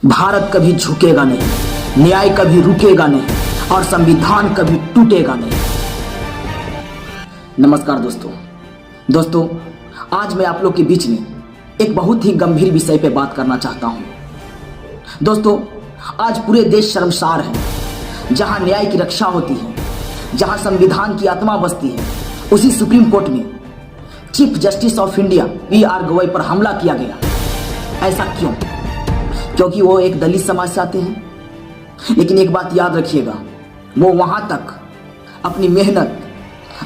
भारत कभी झुकेगा नहीं, न्याय कभी रुकेगा नहीं और संविधान कभी टूटेगा नहीं। नमस्कार दोस्तों, आज मैं आप लोग के बीच में एक बहुत ही गंभीर विषय पे बात करना चाहता हूं। दोस्तों, आज पूरे देश शर्मसार है। जहां न्याय की रक्षा होती है, जहां संविधान की आत्मा बसती है, उसी सुप्रीम कोर्ट में chief justice of India P R. Gavai पर हमला किया गया। ऐसा क्यों? क्योंकि वो एक दलित समाज से आते हैं। लेकिन एक बात याद रखिएगा, वो वहां तक अपनी मेहनत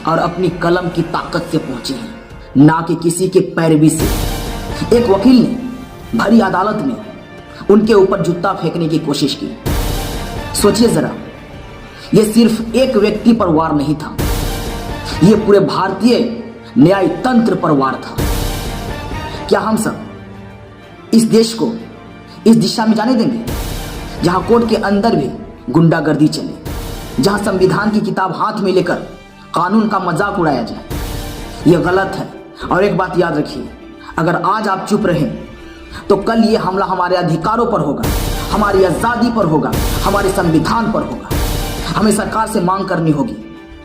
और अपनी कलम की ताकत से पहुंचे हैं, ना कि किसी के पैरवी से। एक वकील ने भरी अदालत में उनके ऊपर जूता फेंकने की कोशिश की। सोचिए जरा, यह सिर्फ एक व्यक्ति पर वार नहीं था, यह पूरे भारतीय न्याय तंत्र पर वार था। क्या हम सब इस देश को इस दिशा में जाने देंगे जहां कोर्ट के अंदर भी गुंडागर्दी चले, जहां संविधान की किताब हाथ में लेकर कानून का मजाक उड़ाया जाए? यह गलत है। और एक बात याद रखिए, अगर आज आप चुप रहे तो कल यह हमला हमारे अधिकारों पर होगा, हमारी आजादी पर होगा, हमारे संविधान पर होगा। हमें सरकार से मांग करनी होगी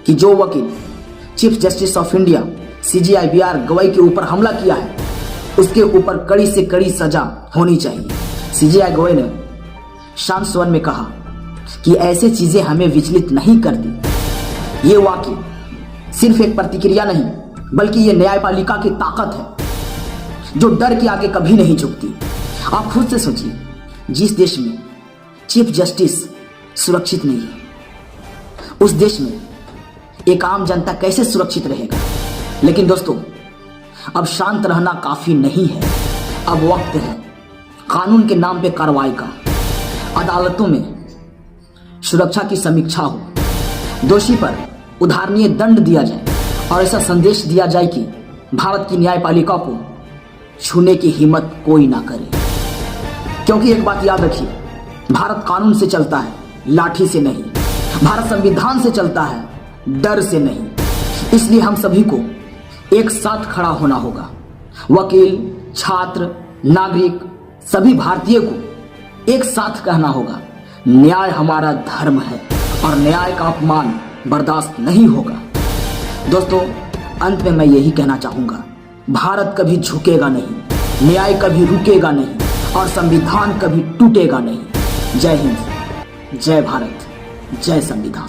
कि जो वकील chief justice of India CJI P R. Gavai के ऊपर हमला किया है, उसके ऊपर कड़ी से कड़ी सजा होनी चाहिए। CJI गवई ने शांत स्वर में कहा कि ऐसे चीजें हमें विचलित नहीं करती। ये वाकई सिर्फ एक प्रतिक्रिया नहीं, बल्कि ये न्यायपालिका की ताकत है जो डर के आगे कभी नहीं झुकती। आप खुद से सोचिए, जिस देश में चीफ जस्टिस सुरक्षित नहीं है, उस देश में एक आम जनता कैसे सुरक्षित रहेगा? लेकिन दोस्तों, अब शांत रहना काफी नहीं है। अब वक्त है कानून के नाम पे कार्रवाई का। अदालतों में सुरक्षा की समीक्षा हो, दोषी पर उदाहरणीय दंड दिया जाए और ऐसा संदेश दिया जाए कि भारत की न्यायपालिका को छूने की हिम्मत कोई ना करे। क्योंकि एक बात याद रखिए, भारत कानून से चलता है, लाठी से नहीं। भारत संविधान से चलता है, डर से नहीं। इसलिए हम सभी को एक साथ खड़ा होना होगा। वकील, छात्र, नागरिक, सभी भारतीय को एक साथ कहना होगा, न्याय हमारा धर्म है और न्याय का अपमान बर्दाश्त नहीं होगा। दोस्तों, अंत में मैं यही कहना चाहूंगा, भारत कभी झुकेगा नहीं, न्याय कभी रुकेगा नहीं और संविधान कभी टूटेगा नहीं। जय हिंद, जय भारत, जय संविधान।